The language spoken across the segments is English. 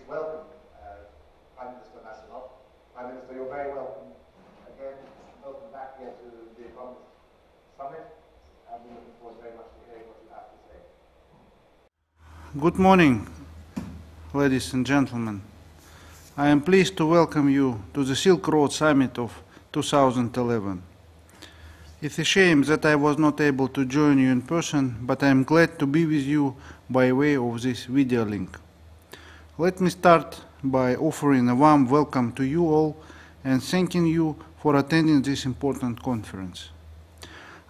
welcome Prime Minister Massimov. Prime Minister, you're very welcome again. Welcome back here to the Economist Summit. I'm looking forward very much to hearing what you have to say. Good morning, ladies and gentlemen. I am pleased to welcome you to the Silk Road Summit of 2011. It's a shame that I was not able to join you in person, but I am glad to be with you by way of this video link. Let me start by offering a warm welcome to you all and thanking you for attending this important conference.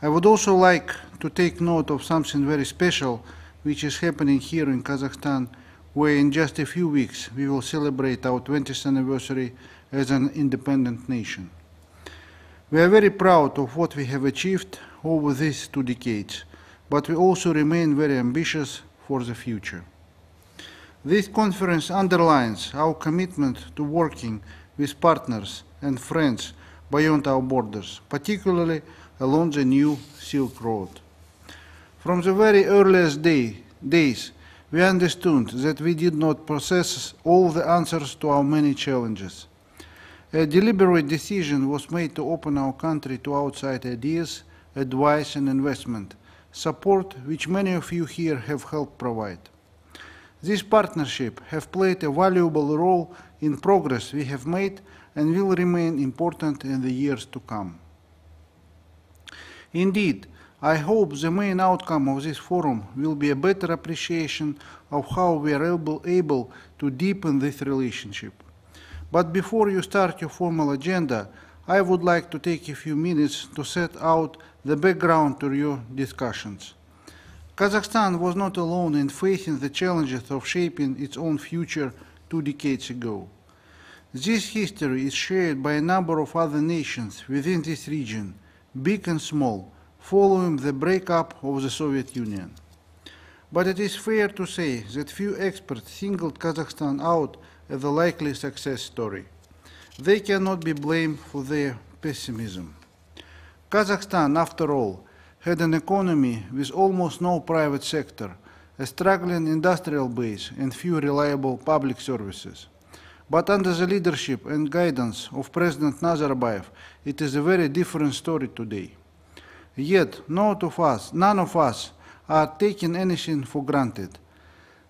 I would also like to take note of something very special which is happening here in Kazakhstan, where in just a few weeks we will celebrate our 20th anniversary as an independent nation. We are very proud of what we have achieved over these 2 decades, but we also remain very ambitious for the future. This conference underlines our commitment to working with partners and friends beyond our borders, particularly along the new Silk Road. From the very earliest days, we understood that we did not possess all the answers to our many challenges. A deliberate decision was made to open our country to outside ideas, advice and investment, support which many of you here have helped provide. This partnership has played a valuable role in progress we have made and will remain important in the years to come. Indeed, I hope the main outcome of this forum will be a better appreciation of how we are able to deepen this relationship. But before you start your formal agenda, I would like to take a few minutes to set out the background to your discussions. Kazakhstan was not alone in facing the challenges of shaping its own future 2 decades ago. This history is shared by a number of other nations within this region, big and small, following the breakup of the Soviet Union. But it is fair to say that few experts singled Kazakhstan out as a likely success story. They cannot be blamed for their pessimism. Kazakhstan, after all, had an economy with almost no private sector, a struggling industrial base and few reliable public services. But under the leadership and guidance of President Nazarbayev, it is a very different story today. Yet, none of us are taking anything for granted.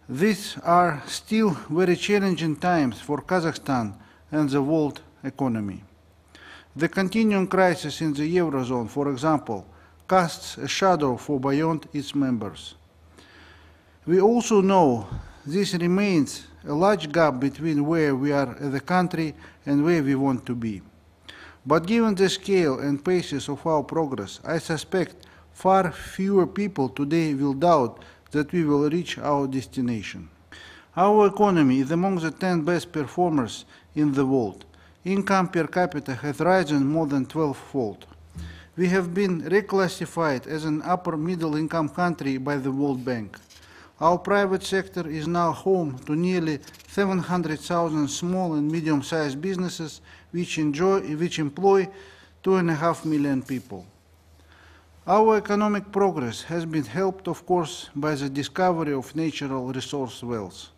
These are still very challenging times for Kazakhstan and the world economy. The continuing crisis in the Eurozone, for example, casts a shadow for beyond its members. We also know this remains a large gap between where we are as a country and where we want to be. But given the scale and paces of our progress, I suspect far fewer people today will doubt that we will reach our destination. Our economy is among the 10 best performers in the world. Income per capita has risen more than 12-fold. We have been reclassified as an upper middle income country by the World Bank. Our private sector is now home to nearly 700,000 small and medium-sized businesses which employ 2.5 million people. Our economic progress has been helped, of course, by the discovery of natural resource wealth.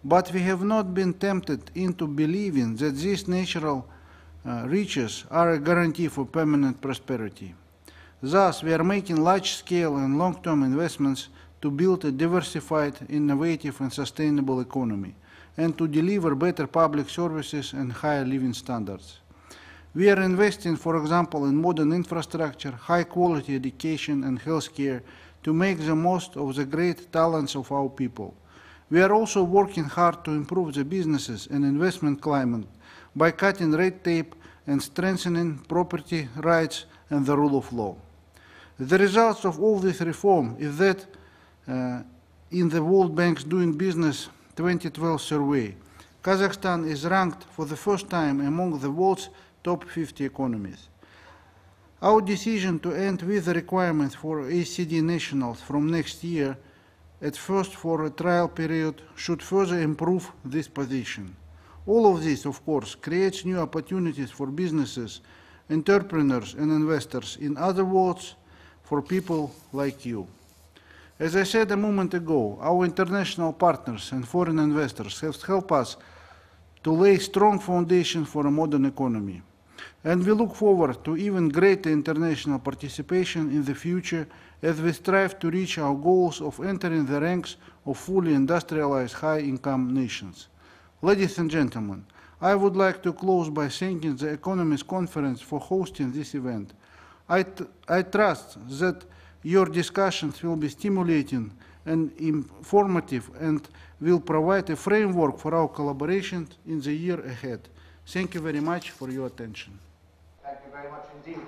But we have not been tempted into believing that these natural riches are a guarantee for permanent prosperity. Thus, we are making large-scale and long-term investments to build a diversified, innovative and sustainable economy, and to deliver better public services and higher living standards. We are investing, for example, in modern infrastructure, high-quality education and healthcare to make the most of the great talents of our people. We are also working hard to improve the businesses and investment climate by cutting red tape and strengthening property rights and the rule of law. The results of all this reform is that in the World Bank's Doing Business 2012 survey, Kazakhstan is ranked for the first time among the world's top 50 economies. Our decision to end with the requirement for OECD nationals from next year, at first for a trial period, should further improve this position. All of this, of course, creates new opportunities for businesses, entrepreneurs and investors, in other words, for people like you. As I said a moment ago, our international partners and foreign investors have helped us to lay strong foundation for a modern economy. And we look forward to even greater international participation in the future as we strive to reach our goals of entering the ranks of fully industrialized high-income nations. Ladies and gentlemen, I would like to close by thanking the Economist Conference for hosting this event. I trust that your discussions will be stimulating and informative and will provide a framework for our collaboration in the year ahead. Thank you very much for your attention. Thank you very much indeed.